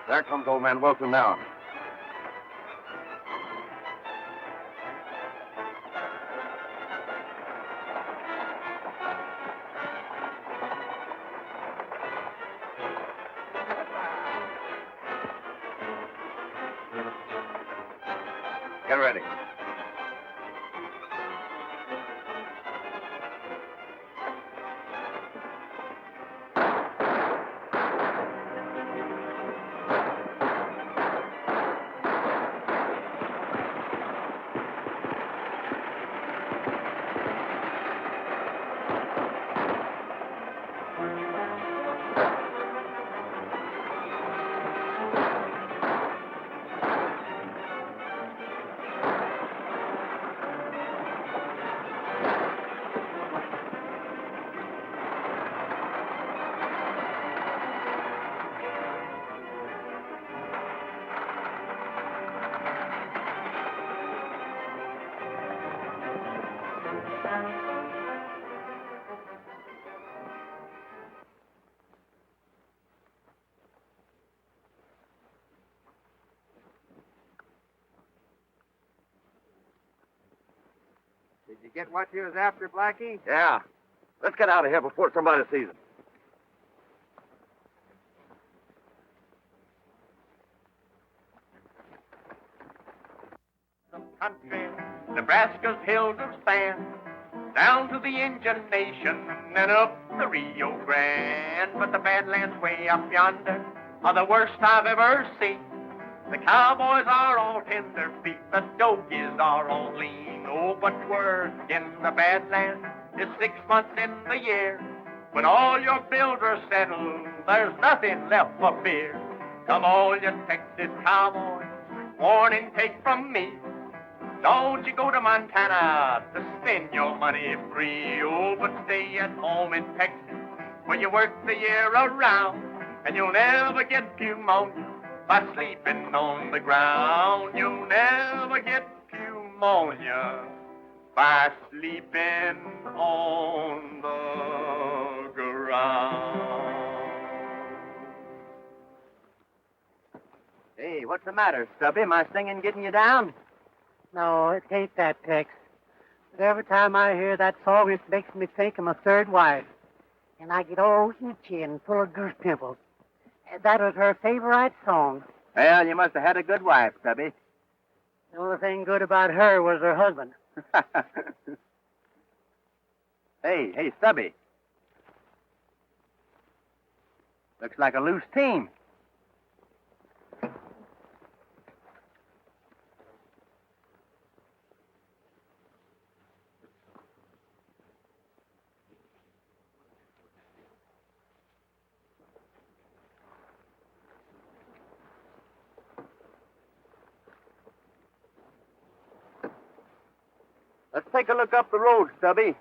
There comes old man Wilson now. Get ready. Did you get what you was after, Blackie? Yeah. Let's get out of here before somebody sees us. Country, Nebraska's hills will stand, down to the Indian Nation and up the Rio Grande. But the Badlands way up yonder are the worst I've ever seen. The cowboys are all tender feet, the dogies are all lean. Oh, but work in the Badlands is 6 months in the year. When all your bills are settled, there's nothing left for fear. Come all you Texas cowboys, warning take from me. Don't you go to Montana to spend your money free. Oh, but stay at home in Texas where you work the year around, and you'll never get pneumonia by sleeping on the ground. You'll never get pneumonia by sleeping on the ground. what's the matter, Stubby? Am I singing getting you down? No, it ain't that, Tex. But every time I hear that song, it makes me think of my third wife. And I get all itchy and full of goose pimples. That was her favorite song. Well, you must have had a good wife, Stubby. The only thing good about her was her husband. Hey, Stubby. Looks like a loose team. Let's take a look up the road, Stubby.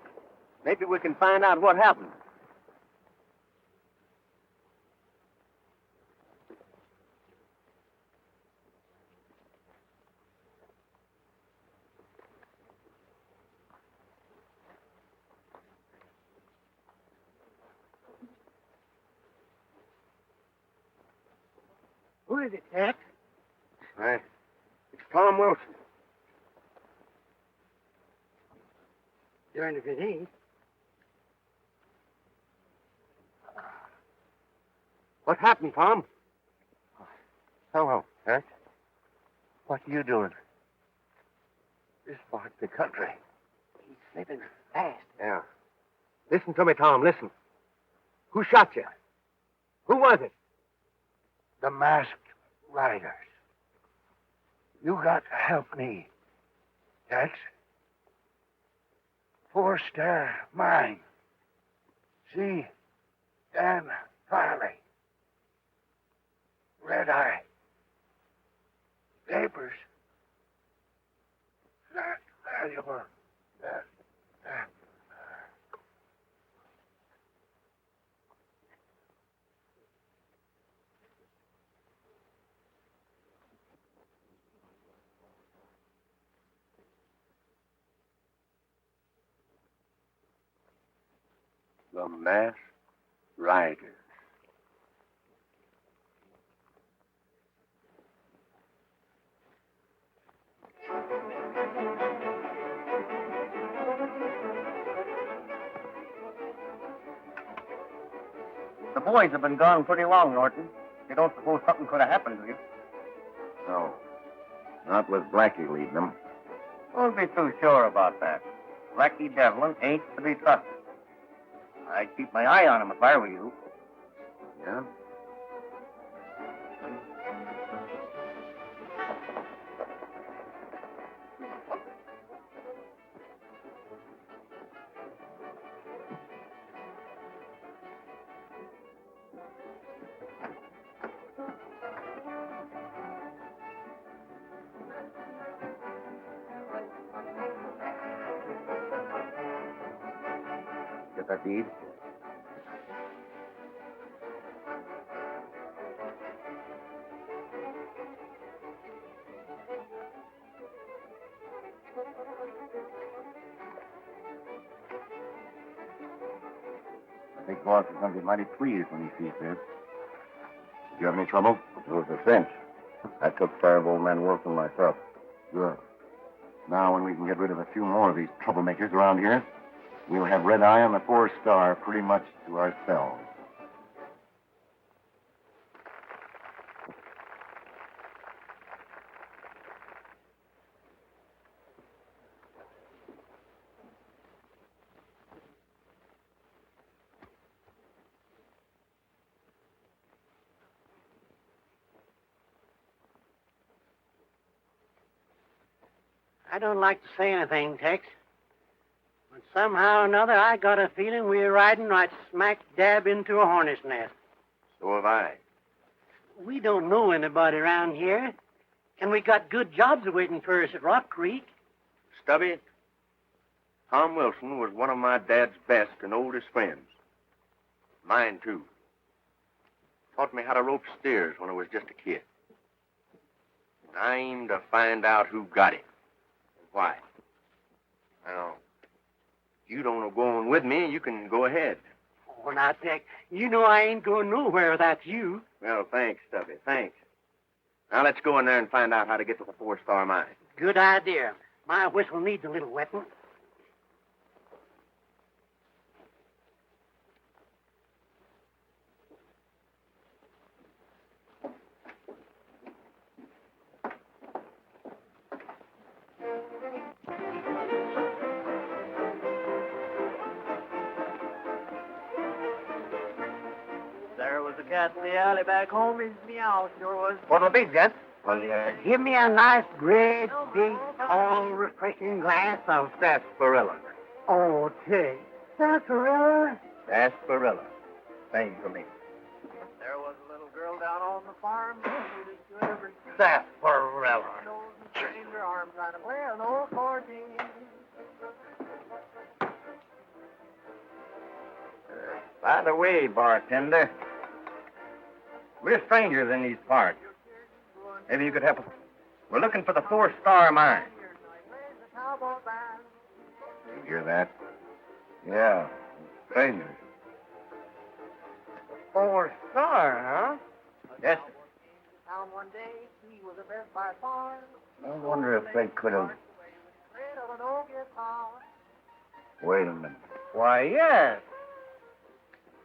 Maybe we can find out what happened. Who is it, Tex? It's Tom Wilson. Darn if it ain't. What happened, Tom? Hello, Tex. What are you doing? This part's the country. He's slipping fast. Yeah. Listen to me, Tom. Listen. Who shot you? Who was it? The masked riders. You got to help me, Tex. Forced their mine. See, Dan Farley. Red Eye. Papers. Not valuable. The Masked Riders. The boys have been gone pretty long, Norton. You don't suppose something could have happened to you? No. Not with Blackie leading them. Don't be too sure about that. Blackie Devlin ain't to be trusted. I'd keep my eye on him if I were you. Yeah? Get that deed? The big boss is going to be mighty pleased when he sees this. Did you have any trouble? It was a cinch. I took care of old man Wilson myself. Good. Now, when we can get rid of a few more of these troublemakers around here, we'll have Red Eye on the 4-star pretty much to ourselves. I don't like to say anything, Tex. But somehow or another, I got a feeling we're riding right smack dab into a hornet's nest. So have I. We don't know anybody around here. And we got good jobs waiting for us at Rock Creek. Stubby, Tom Wilson was one of my dad's best and oldest friends. Mine, too. Taught me how to rope steers when I was just a kid. And I aim to find out who got him. And why. Now, if you don't know going with me, you can go ahead. Oh, now, Tex, you know I ain't going nowhere without you. Well, thanks, Stubby, thanks. Now let's go in there and find out how to get to the 4-star mine. Good idea. My whistle needs a little wetting. There was a cat in the alley back home. His meow sure was. What'll it be, gents? Well, give me a nice, great, big, tall, refreshing glass of... Sarsaparilla. Oh, Tex. Sarsaparilla? Sarsaparilla. Same for me. There was a little girl down on the farm. Who did every Sarsaparilla. nose and strained her arm trying to play an old accordion. By the way, bartender, we're strangers in these parts. Maybe you could help us. We're looking for the 4-star mine. You hear that? Yeah, strangers. 4-star, huh? Yes. Found one day, he was the best by far. I wonder if they could have... Afraid of an old guitar. Wait a minute. Why, yes.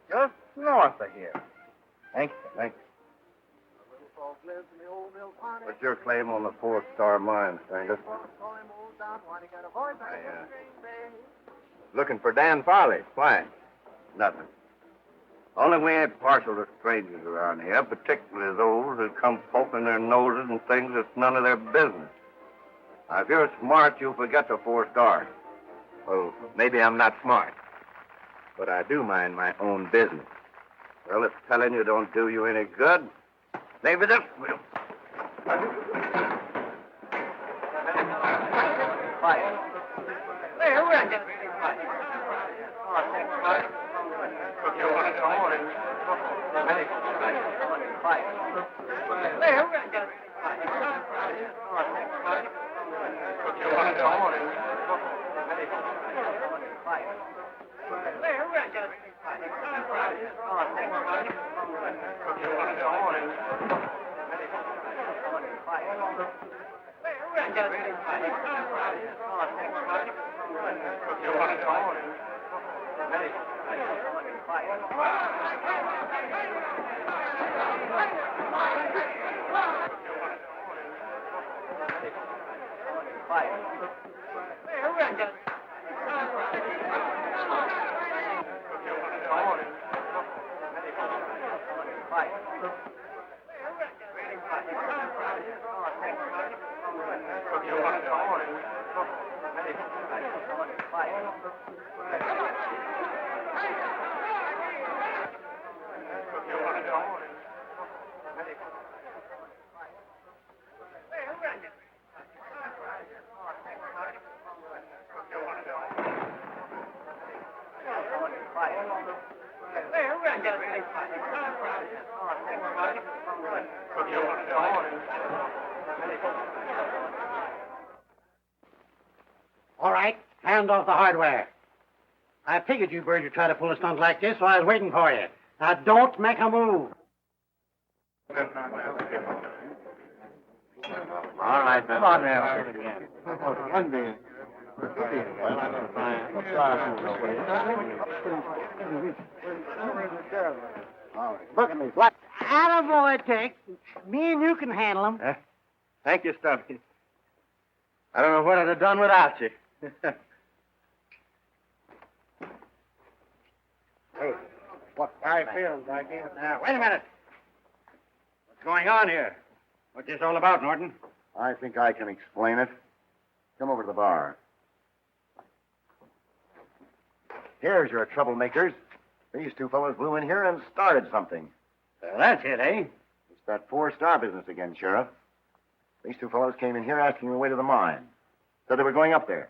Just north of here. Thank you, thank you. A little folk lives in the old mill pond. What's your claim on the 4-star mine, stranger? Saw him old down when he got a voice like a string bass. Looking for Dan Farley. Why? Nothing. Only we ain't partial to strangers around here, particularly those who come poking their noses and things that's none of their business. Now, if you're smart, you'll forget the 4-star. Well, maybe I'm not smart, but I do mind my own business. Well, if telling you don't do you any good, maybe this will. Quiet. Hey, who is it? You want to go on and... Quiet. Hey, who is it? You want to go on and... Quiet. Hey, who is it? You want to go on and... Quiet. Hey, who is it? You want to go on and... All right, hand off the hardware. I figured you birds would try to pull a stunt like this, so I was waiting for you. Now, don't make a move. All right, come on now. Look at me. What? Attaboy, Tex. Me and you can handle them. Thank you, Stubby. I don't know what I'd have done without you. Hey, what I feel, Blackie? Now, wait a minute. What's going on here? What's this all about, Norton? I think I can explain it. Come over to the bar. Here's your troublemakers. These two fellows blew in here and started something. Well, that's it, eh? It's that 4-star business again, Sheriff. These two fellows came in here asking the way to the mine. Said they were going up there.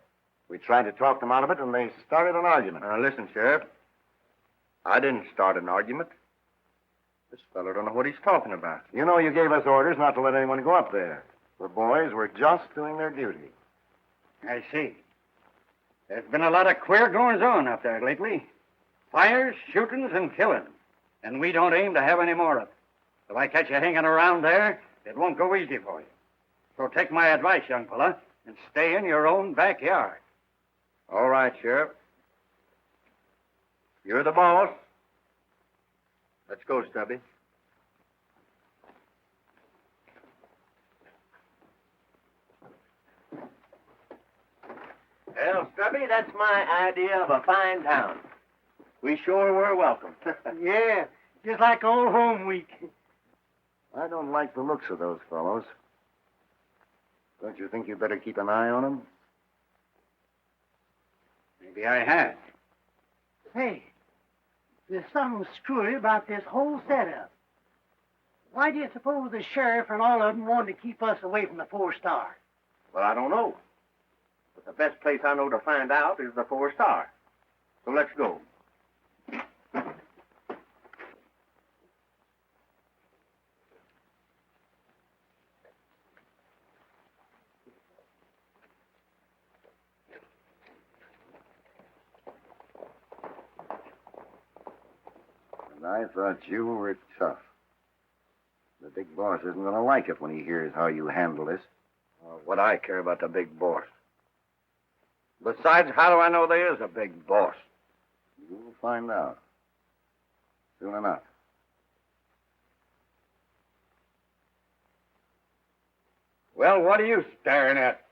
We tried to talk them out of it, and they started an argument. Now, listen, Sheriff. I didn't start an argument. This fellow don't know what he's talking about. You know you gave us orders not to let anyone go up there. The boys were just doing their duty. I see. There's been a lot of queer goings-on up there lately. Fires, shootings, and killing. And we don't aim to have any more of it. If I catch you hanging around there, It won't go easy for you. So take my advice, young fella, and stay in your own backyard. All right, Sheriff. You're the boss. Let's go, Stubby. Well, Stubby, that's my idea of a fine town. We sure were welcome. Yeah, just like old home week. I don't like the looks of those fellows. Don't you think you better keep an eye on them? Maybe I had. Hey, there's something screwy about this whole setup. Why do you suppose the sheriff and all of them wanted to keep us away from the 4-star? Well, I don't know. But the best place I know to find out is the 4-star. So let's go. And I thought you were tough. The big boss isn't going to like it when he hears how you handle this. What I care about the big boss. Besides, how do I know there is a big boss? You'll find out. Soon enough. Well, what are you staring at?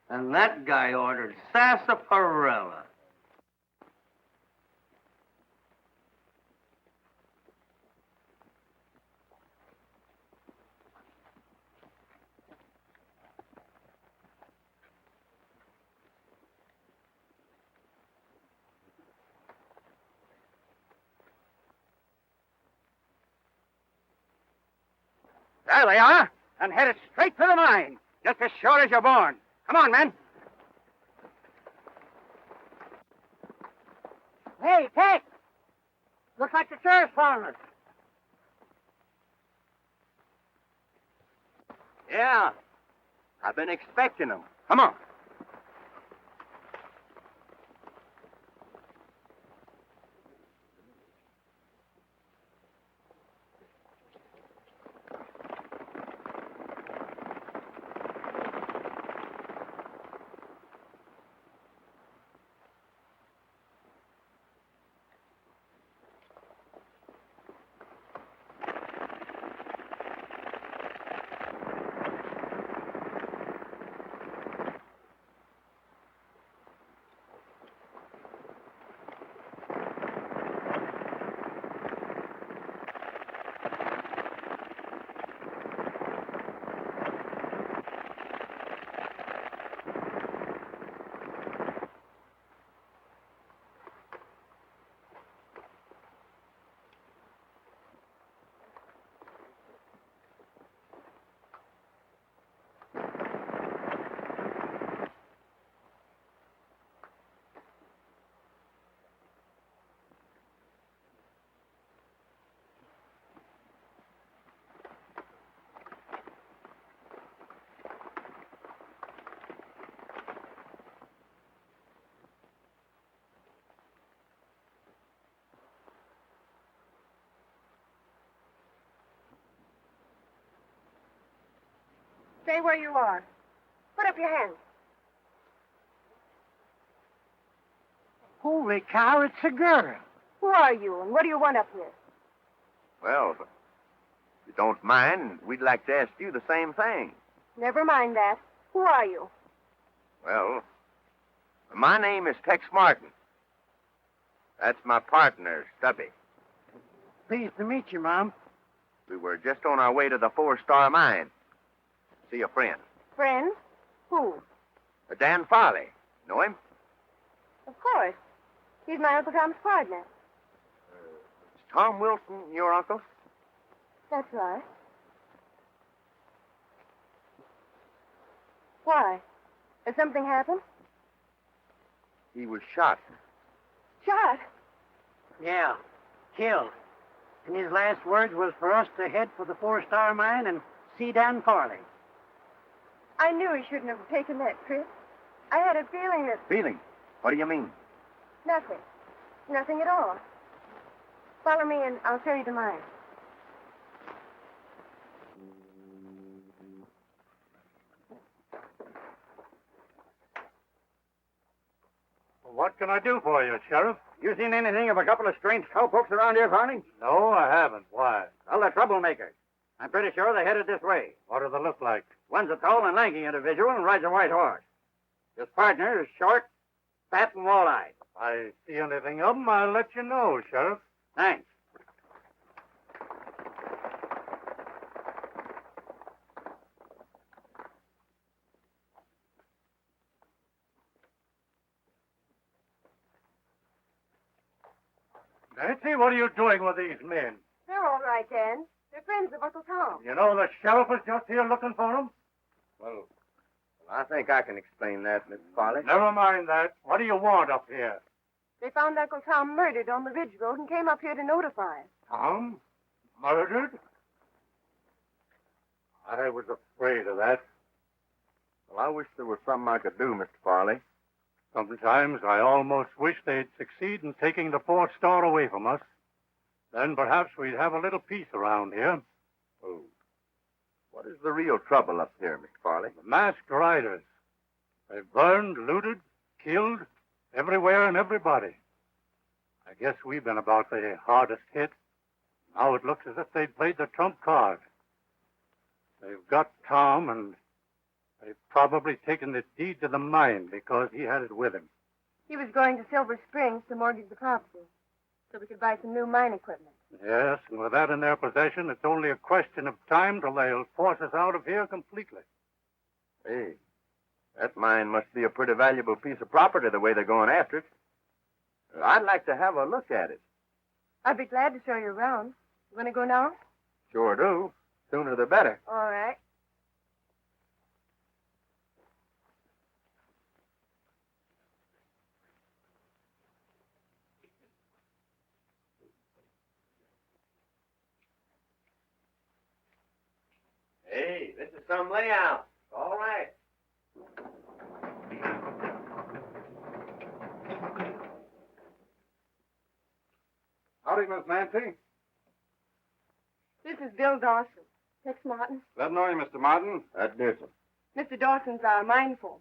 And that guy ordered sarsaparilla. There they are, and headed straight for the mine, just as sure as you're born. Come on, men. Hey, Tex! Looks like the sheriff's following us. Yeah. I've been expecting them. Come on. Stay where you are. Put up your hands. Holy cow, it's a girl. Who are you, and what do you want up here? Well, if you don't mind, we'd like to ask you the same thing. Never mind that. Who are you? Well, my name is Tex Martin. That's my partner, Stubby. Pleased to meet you, Mom. We were just on our way to the 4-star mine. See a friend. Friend? Who? Dan Farley. Know him? Of course. He's my Uncle Tom's partner. Is Tom Wilson your uncle? That's right. Why? Has something happened? He was shot. Shot? Yeah, killed. And his last words was for us to head for the 4-star mine and see Dan Farley. I knew he shouldn't have taken that trip. I had a feeling that... Feeling? What do you mean? Nothing. Nothing at all. Follow me and I'll show you the mine. What can I do for you, Sheriff? You seen anything of a couple of strange cowpokes around here, Farney? No, I haven't. Why? Well, they're troublemakers. I'm pretty sure they're headed this way. What do they look like? One's a tall and lanky individual and rides a white horse. His partner is short, fat, and wall-eyed. If I see anything of them, I'll let you know, Sheriff. Thanks. Nancy, what are you doing with these men? They're all right, Dan. They're friends of Uncle Tom. You know the sheriff is just here looking for them? Well, I think I can explain that, Mr. Farley. Never mind that. What do you want up here? They found Uncle Tom murdered on the Ridge Road and came up here to notify us. Tom? Murdered? I was afraid of that. Well, I wish there was something I could do, Mr. Farley. Sometimes I almost wish they'd succeed in taking the fourth star away from us. Then perhaps we'd have a little peace around here. Oh. What is the real trouble up here, Mr. Farley? The masked riders. They've burned, looted, killed, everywhere and everybody. I guess we've been about the hardest hit. Now it looks as if they'd played the trump card. They've got Tom, and they've probably taken the deed to the mine because he had it with him. He was going to Silver Springs to mortgage the property so we could buy some new mine equipment. Yes, and with that in their possession, it's only a question of time till they'll force us out of here completely. Hey, that mine must be a pretty valuable piece of property the way they're going after it. I'd like to have a look at it. I'd be glad to show you around. You want to go now? Sure do. Sooner the better. All right. Hey, this is some layout. All right. Howdy, Miss Nancy. This is Bill Dawson. Tex Martin. Glad to know you, Mr. Martin. That Newsom. Mr. Dawson's our mine folk.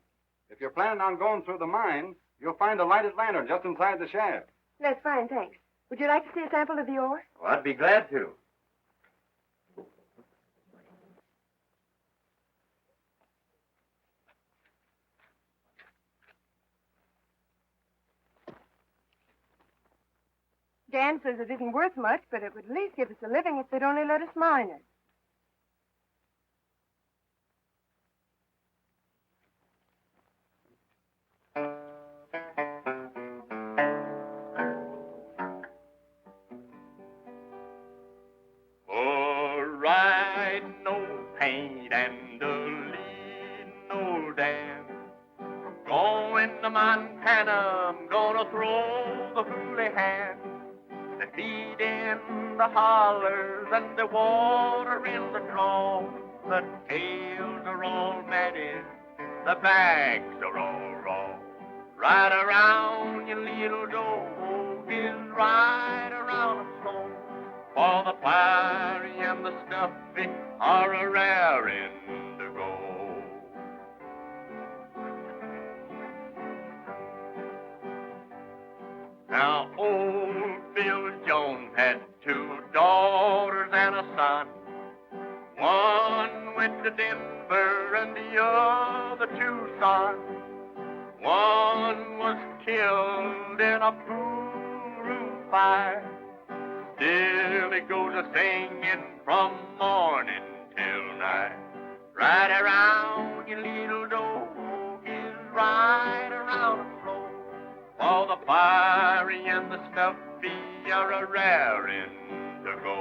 If you're planning on going through the mine, you'll find a lighted lantern just inside the shaft. That's fine, thanks. Would you like to see a sample of the ore? Well, I'd be glad to. Dan says it isn't worth much, but it would at least give us a living if they'd only let us mine it. All right, no paint and a lead, no dam. Going to Montana, I'm gonna throw the hooly hand. The feed in the hollers and the water in the draw. The tails are all matted, the bags are all raw. Right around your little dog is right around the stone. For the fiery and the stuffy are a raring to go. Now old Bill Jones had 2 daughters and a son. One went to Denver and the other Tucson. One was killed in a Peru fire. Still he goes a-singing from morning till night. Right around your little dog is right around the floor. For the fiery and the stuffy are a-raring to go.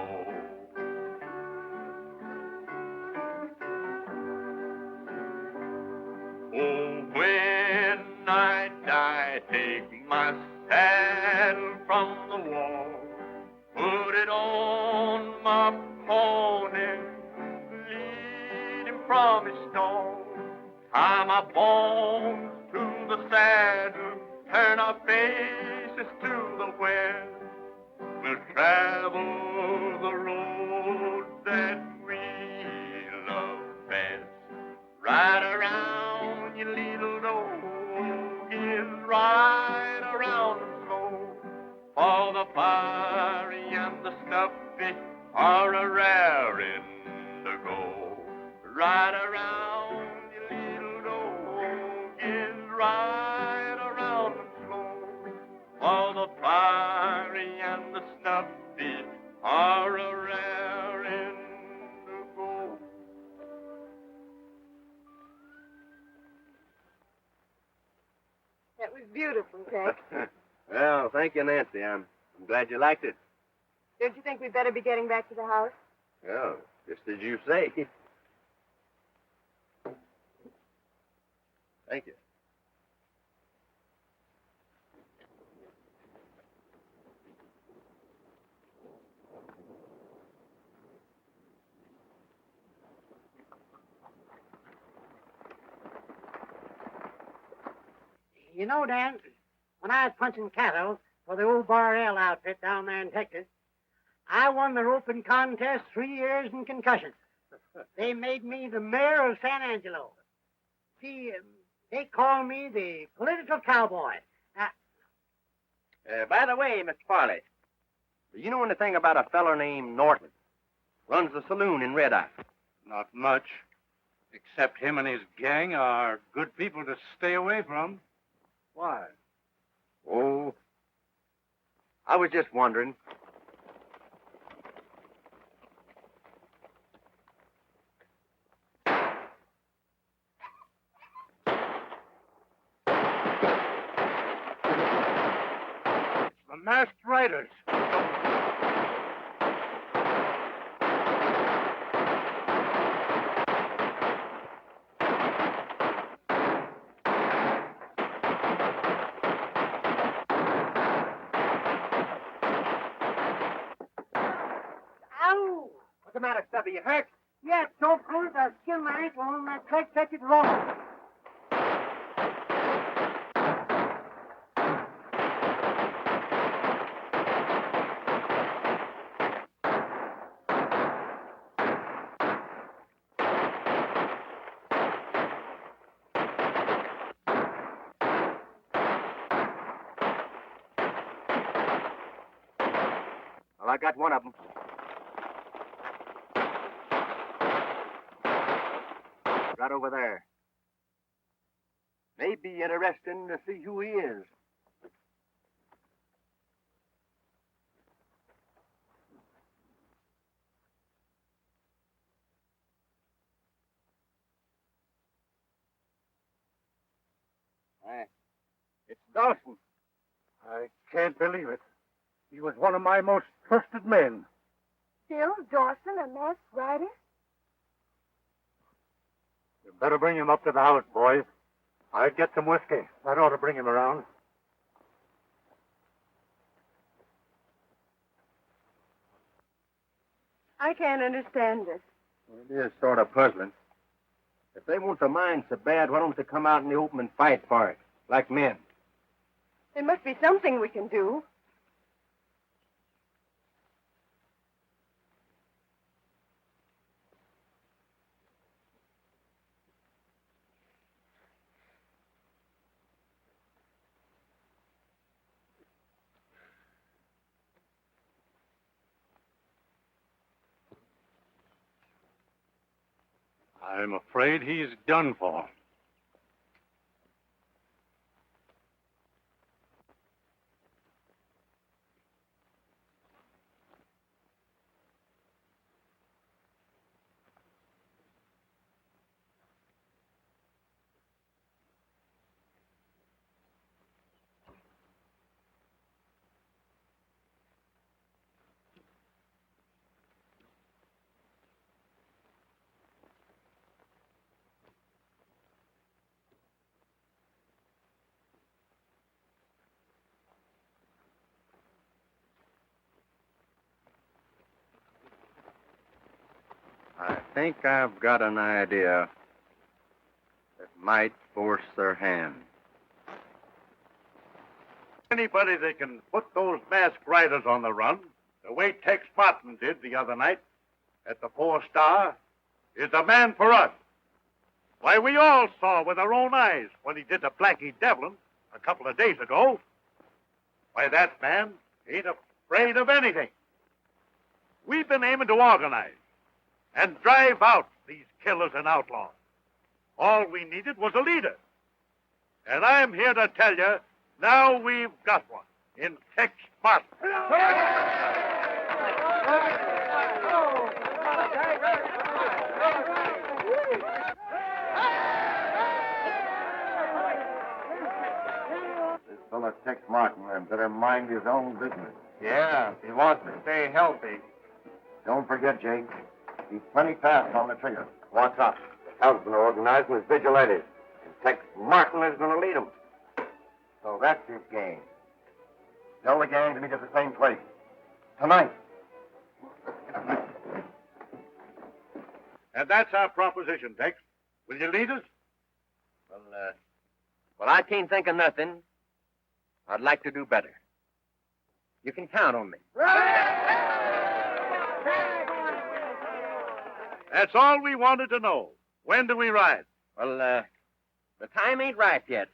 Oh, when I die, take my saddle from the wall, put it on my pony, lead him from his stall, tie my bones to the saddle, turn our faces to the west. We'll travel the road that we love best. Right around your little dog is right are a rare indigo. Right around your little dog is right around and slow. While the fiery and the snuffy are a rare indigo. That was beautiful, Tex. Well, thank you, Nancy. I'm glad you liked it. Don't you think we'd better be getting back to the house? Well, just as you say. Thank you. You know, Dan, when I was punching cattle for the old Bar L outfit down there in Texas, I won the roping contest 3 years in concussion. They made me the mayor of San Angelo. See, they call me the political cowboy. By the way, Mr. Farley, do you know anything about a feller named Norton? Runs the saloon in Red Eye. Not much. Except him and his gang are good people to stay away from. Why? Oh, I was just wondering. The masked riders. Ow! What's the matter, Stubby? You hurt? Yeah, it's so cold I skinned my ankle and my Tex touched it wrong. Well, I got one of them. Right over there. May be interesting to see who he is. It's Dawson. I can't believe it. He was one of my most trusted men. Still, Dawson, a masked rider? You better bring him up to the house, boys. I'd get some whiskey. That ought to bring him around. I can't understand this. It is sort of puzzling. If they want the mine so bad, why don't they come out in the open and fight for it, like men? There must be something we can do. I'm afraid he's done for. I think I've got an idea that might force their hand. Anybody that can put those masked riders on the run, the way Tex Martin did the other night at the 4 Star, is a man for us. Why, we all saw with our own eyes what he did to Blackie Devlin a couple of days ago. Why, that man ain't afraid of anything. we've been aiming to organize and drive out these killers and outlaws. All we needed was a leader. And I'm here to tell you, now we've got one in Tex Martin. This fellow Tex Martin had better mind his own business. Yeah, he wants to stay healthy. Don't forget, Jake, he's plenty fast on the trigger. What's up? The town's been organizing as vigilantes, and Tex Martin is going to lead them. So that's his game. Tell the gang to meet at the same place. Tonight. And that's our proposition, Tex. Will you lead us? Well, I can't think of nothing. I'd like to do better. You can count on me. That's all we wanted to know. When do we ride? Well, the time ain't right yet.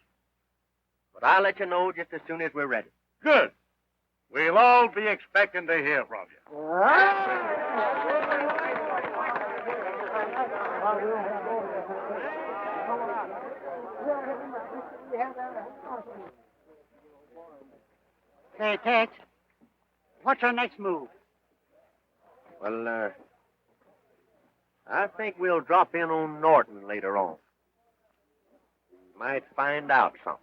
But I'll let you know just as soon as we're ready. Good. We'll all be expecting to hear from you. Say, Tex, what's our next move? Well, I think we'll drop in on Norton later on. Might find out something.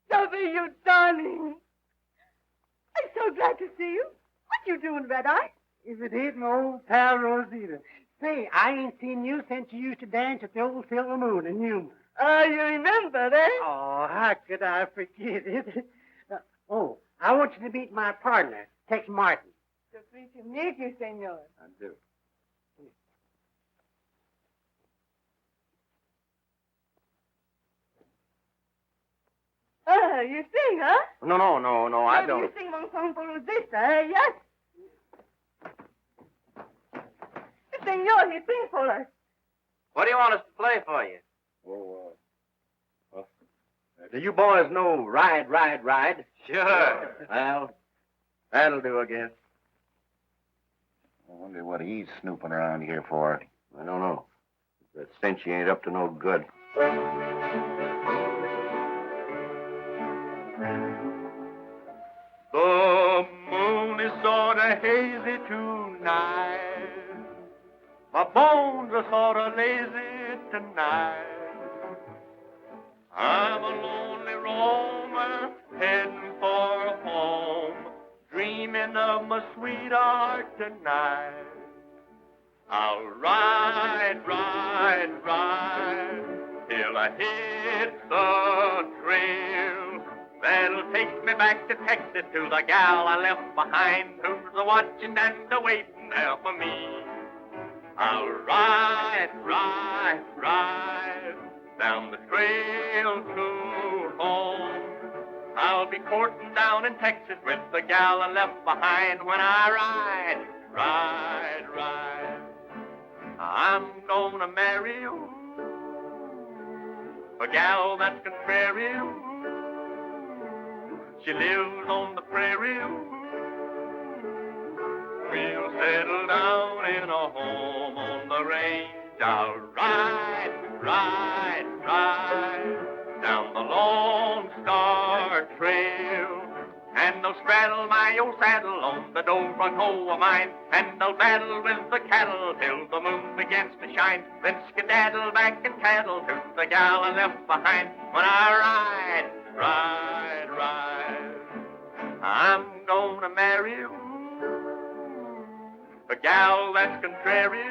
Stubby, you darling. I'm so glad to see you. What you doing, Red Eye? If it ain't my old pal Rosita. Say, I ain't seen you since you used to dance at the old Silver Moon in Newman. Oh, you remember, eh? Oh, how could I forget it? I want you to meet my partner, Tex Martin. So sweet to meet you, senor. I do. Oh, you sing, huh? No, I Maybe don't. You sing one song for Rosita, eh? Yes? Senor, he sing for us. What do you want us to play for you? Do you boys know Ride, Ride, Ride? Sure. Well, that'll do, I guess. I wonder what he's snooping around here for. I don't know. That cinch ain't up to no good. The moon is sort of hazy tonight. My bones are sort of lazy tonight. I'm a lonely roamer heading for home, dreaming of my sweetheart tonight. I'll ride, ride, ride till I hit the trail. That'll take me back to Texas to the gal I left behind, who's a-watching and a-waiting there for me. I'll ride, ride, ride down the trail to home. I'll be courting down in Texas with the gal I left behind when I ride, ride, ride. I'm gonna marry you, a gal that's contrary. She lives on the prairie. We'll settle down in a home on the range. I'll ride, ride, ride down the long Star Trail. And they'll straddle my old saddle on the old bronco of mine, and they'll battle with the cattle till the moon begins to shine, then skedaddle back and tattle to the gal I left behind. When I ride, I'm gonna marry you, a gal that's contrary.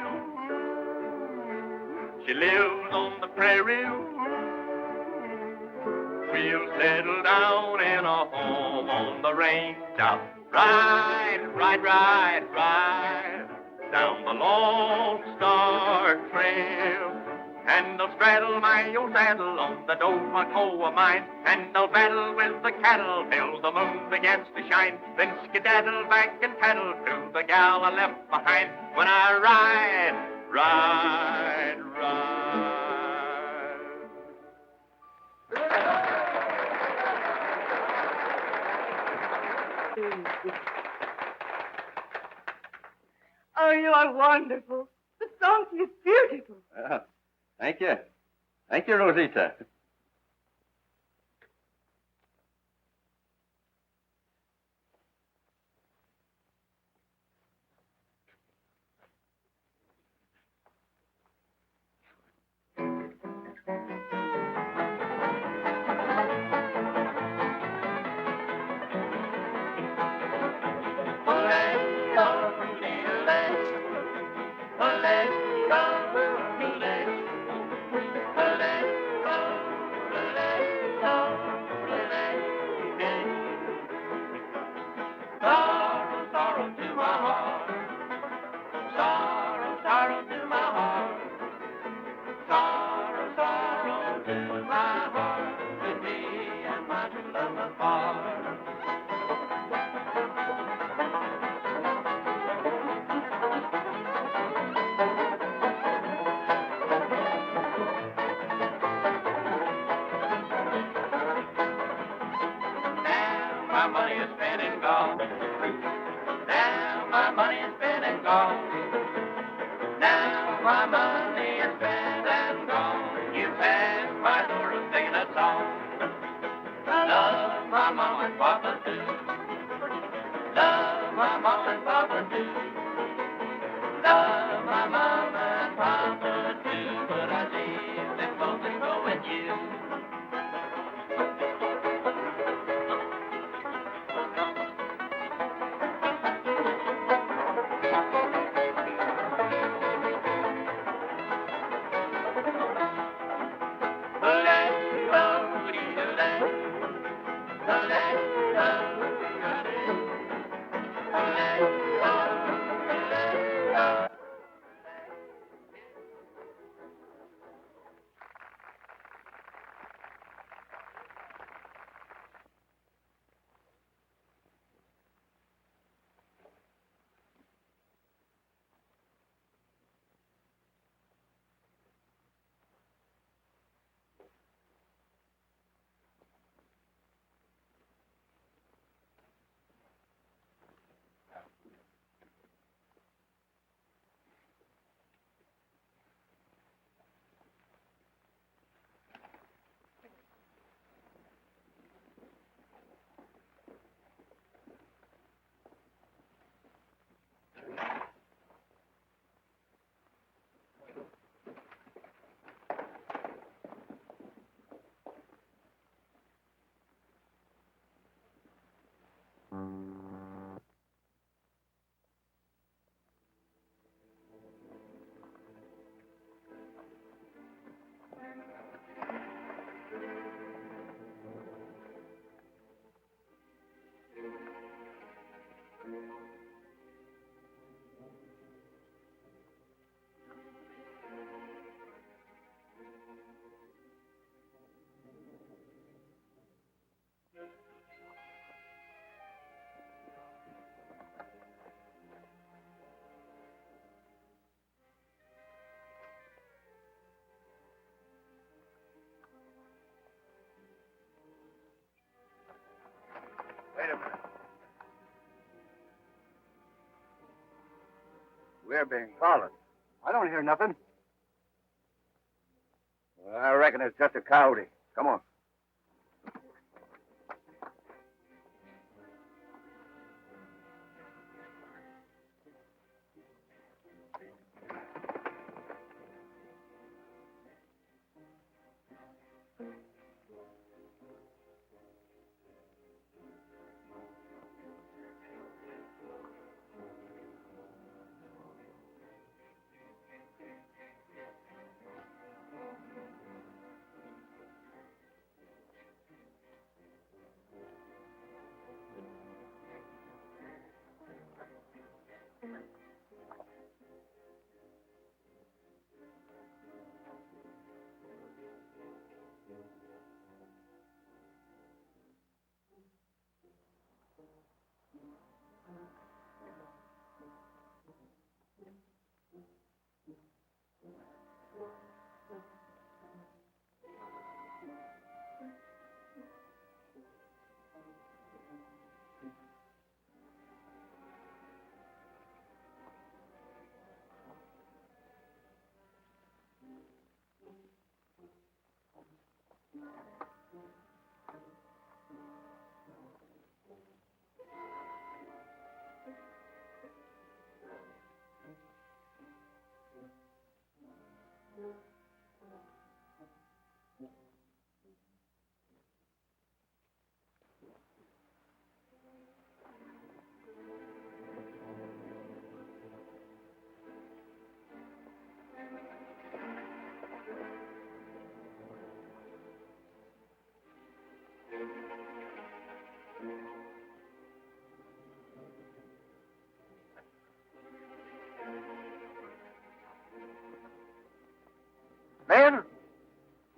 She lives on the prairie. We'll settle down in a home on the range. I'll ride down the Lone Star Trail. And they'll straddle my old saddle on the old bronco of mine, and they'll battle with the cattle till the moon begins to shine, then skedaddle back and tattle to the gal I left behind. When I ride. Oh, you are wonderful. The song is beautiful. Thank you. Thank you, Rosita. My money is spent and gone. Now my money is spent and gone. Now my money is spent and gone. You passed my door and singing a song. Love my mama and papa too. Love my mama and papa too. Love my mama and papa too. But I leave them both and go with you. Wait a minute. We're being followed. I don't hear nothing. Well, I reckon it's just a coyote. Come on. Men,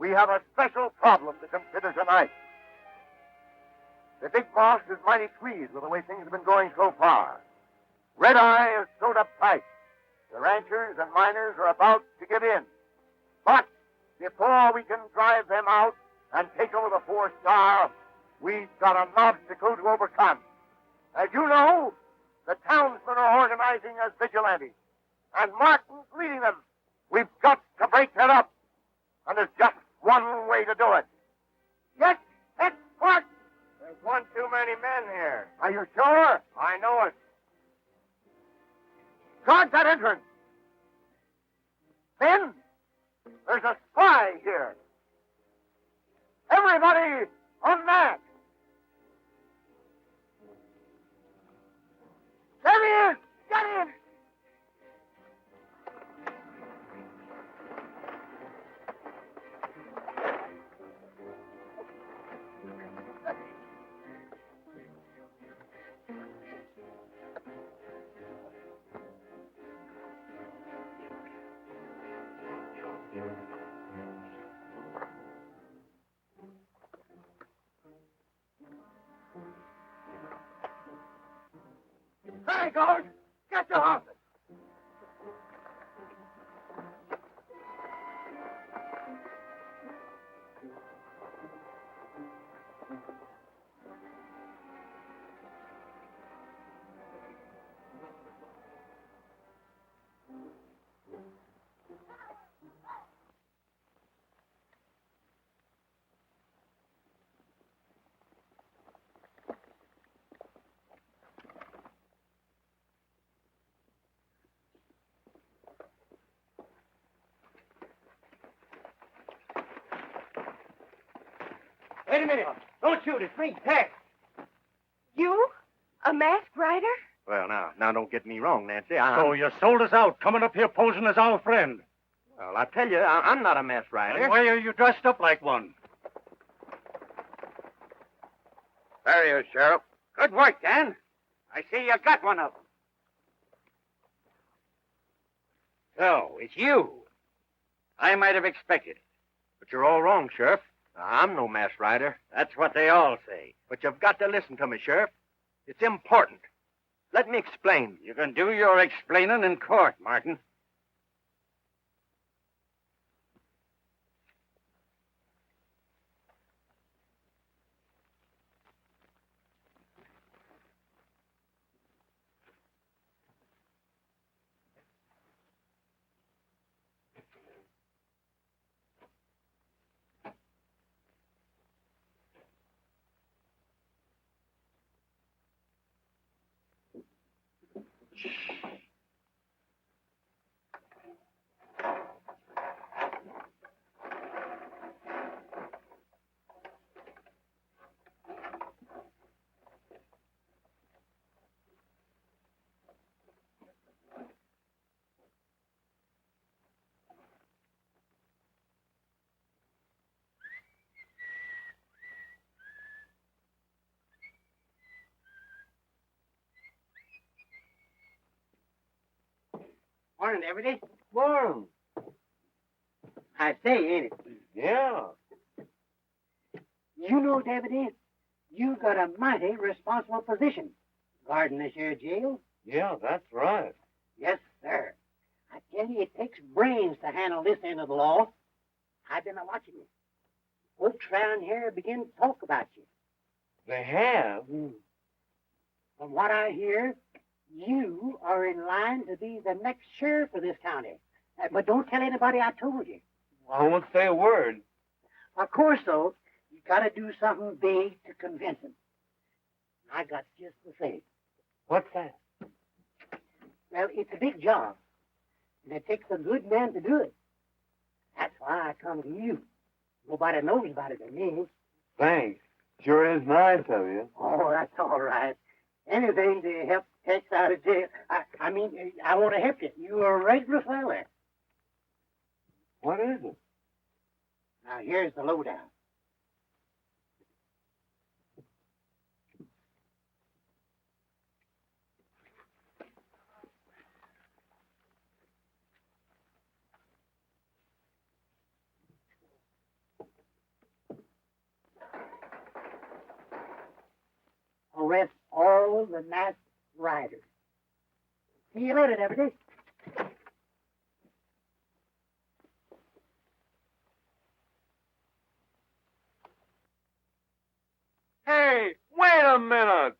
we have a special problem to consider tonight. The big boss is mighty pleased with the way things have been going so far. Red Eye is sewed up tight. The ranchers and miners are about to give in. But before we can drive them out and take over the 4-star, we've got an obstacle to overcome. As you know, the townsmen are organizing as vigilantes, and Martin's leading them. We've got to break that up. And there's just one way to do it. Yes, it's Martin. There's one too many men here. Are you sure? I know it. Guard that entrance. Men, there's a spy here. Everybody on that. There he is. Get in. There he goes. Get your horses. Wait a minute. Don't shoot. It's me, Tex. You? A masked rider? Well, now, don't get me wrong, Nancy. So you sold us out, coming up here posing as our friend. Well, I tell you, I'm not a masked rider. And why are you dressed up like one? There he is, Sheriff. Good work, Dan. I see you got one of them. So, it's you. I might have expected it. But you're all wrong, Sheriff. I'm no masked rider. That's what they all say. But you've got to listen to me, Sheriff. It's important. Let me explain. You can do your explaining in court, Martin. Morning, Deputy. Morning. I say, ain't it? Yeah. You know, Deputy, you got a mighty responsible position guarding this here jail. Yeah, that's right. Yes, sir. I tell you, it takes brains to handle this end of the law. I've been watching you. Folks around here begin to talk about you. They have? From what I hear, you are in line to be the next sheriff of this county. But don't tell anybody I told you. I won't say a word. Of course, though, you got to do something big to convince them. I got just the thing. What's that? Well, it's a big job, and it takes a good man to do it. That's why I come to you. Nobody knows about it but me. Thanks. Sure is nice of you. Oh, that's all right. Anything to help Tex out of jail. I mean, I want to help you. You're a regular fella. What is it? Now, here's the lowdown. Arrest all the masked riders. See you later, Deputy. Hey, wait a minute!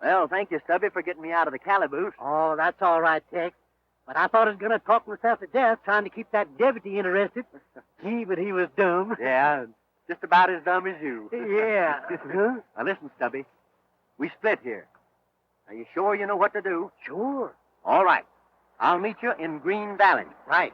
Well, thank you, Stubby, for getting me out of the calaboose. Oh, that's all right, Tex. But I thought I was going to talk myself to death trying to keep that deputy interested. Gee, but he was dumb. Yeah, just about as dumb as you. Yeah. Huh? Now, listen, Stubby. We split here. Are you sure you know what to do? Sure. All right. I'll meet you in Green Valley. Right.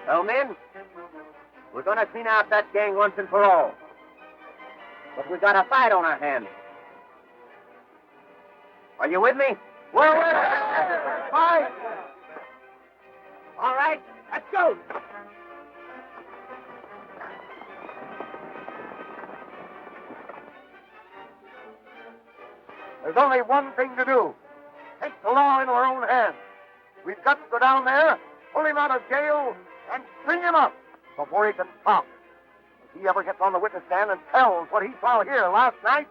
Well, men, we're going to clean out that gang once and for all. But we got a fight on our hands. Are you with me? We're with it. Fight! All right, let's go. There's only one thing to do. Take the law into our own hands. We've got to go down there, pull him out of jail, and string him up before he can talk. If he ever gets on the witness stand and tells what he saw here last night,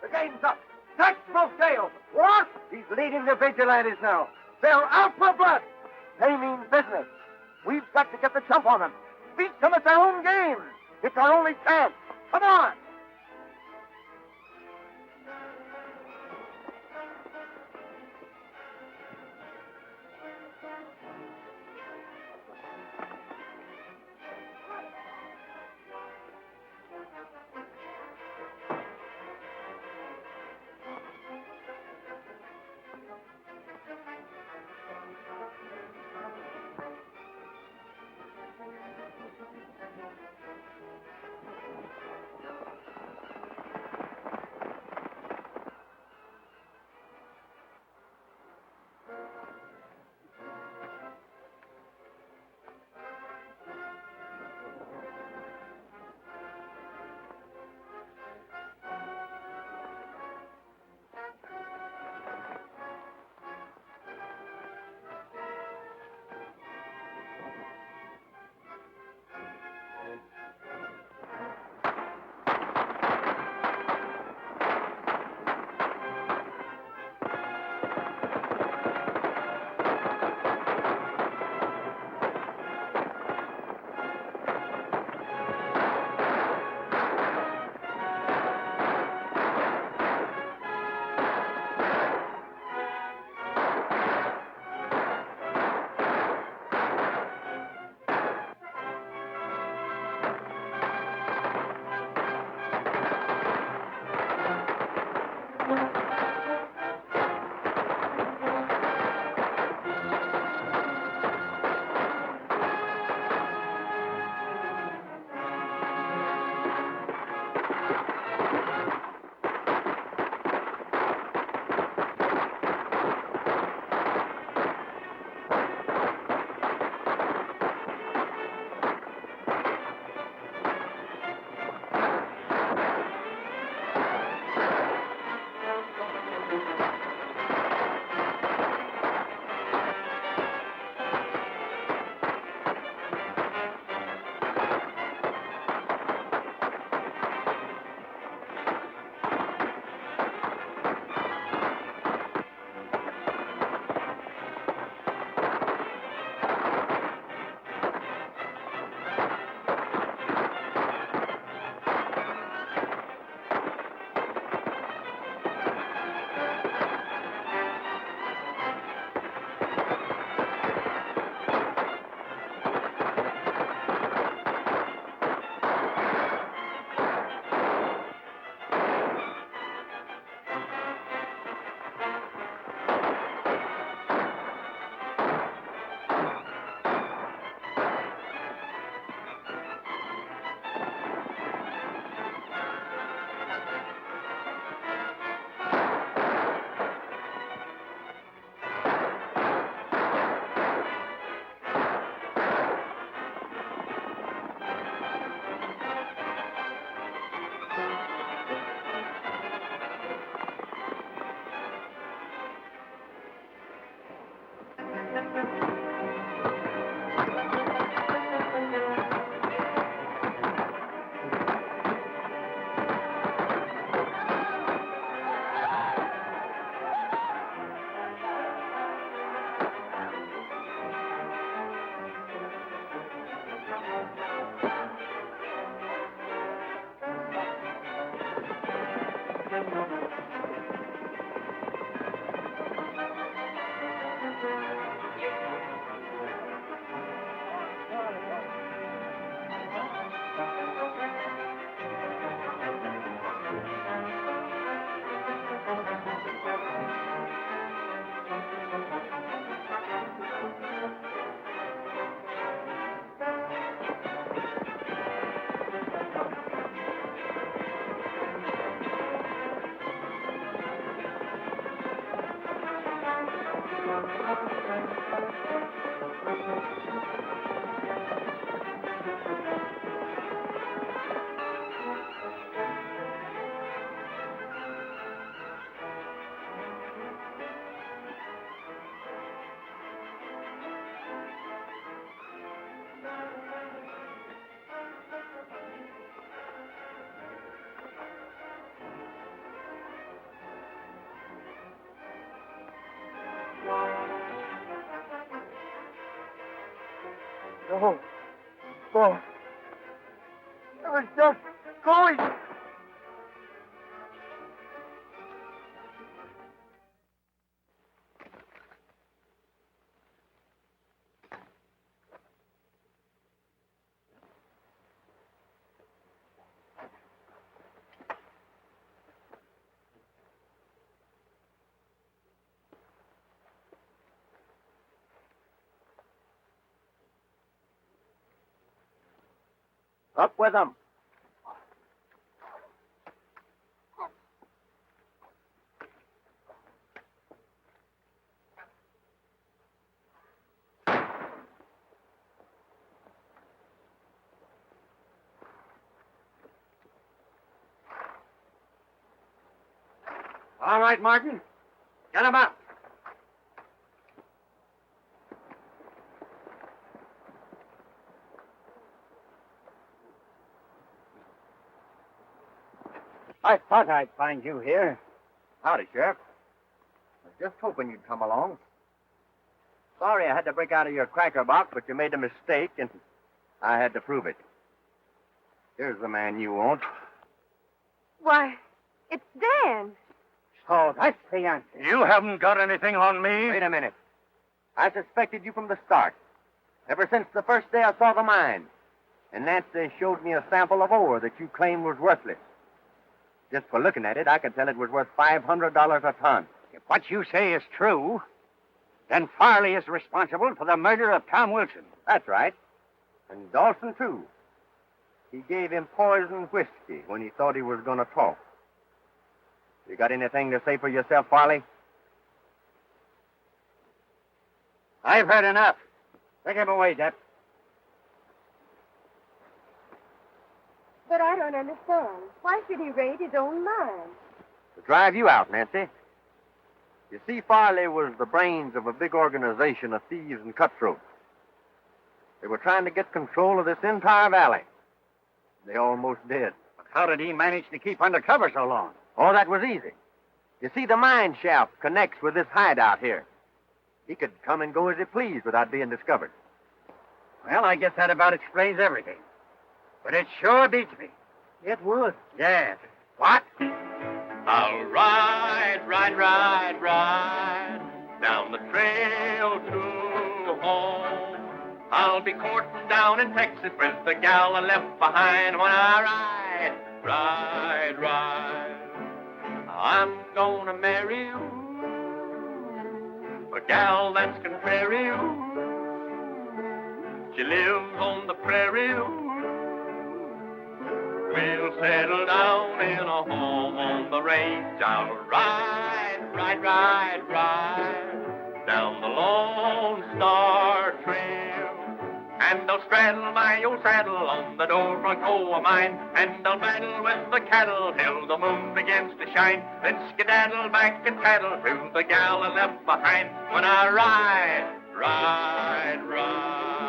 the game's up. Tex will jail. What? He's leading the Vigilantes now. They're out for blood. They mean business. We've got to get the jump on them. Beat them at their own game. It's our only chance. Come on. No. Boy. I was just going. Up with them. All right, Martin. Get him up. I thought I'd find you here. Howdy, Sheriff. I was just hoping you'd come along. Sorry I had to break out of your cracker box, but you made a mistake, and I had to prove it. Here's the man you want. Why, it's Dan. So that's the answer. You haven't got anything on me. Wait a minute. I suspected you from the start. Ever since the first day I saw the mine. And Nancy showed me a sample of ore that you claimed was worthless. Just for looking at it, I could tell it was worth $500 a ton. If what you say is true, then Farley is responsible for the murder of Tom Wilson. That's right. And Dawson, too. He gave him poison whiskey when he thought he was going to talk. You got anything to say for yourself, Farley? I've heard enough. Take him away, Depp. But I don't understand. Why should he raid his own mine? To drive you out, Nancy. You see, Farley was the brains of a big organization of thieves and cutthroats. They were trying to get control of this entire valley. They almost did. But how did he manage to keep under cover so long? Oh, that was easy. You see, the mine shaft connects with this hideout here. He could come and go as he pleased without being discovered. Well, I guess that about explains everything. But it sure beats me. It would. Yes. What? I'll ride, ride, ride, ride down the trail to home. I'll be courting down in Texas with the gal I left behind when I ride, ride, ride. I'm gonna marry you, a gal that's contrary. She lives on the prairie. We'll settle down in a home on the range. I'll ride, ride, ride, ride down the Lone Star Trail. And I'll straddle my old saddle on the door front of mine. And I'll battle with the cattle till the moon begins to shine. Then skedaddle back and paddle to the gal I left behind when I ride, ride, ride.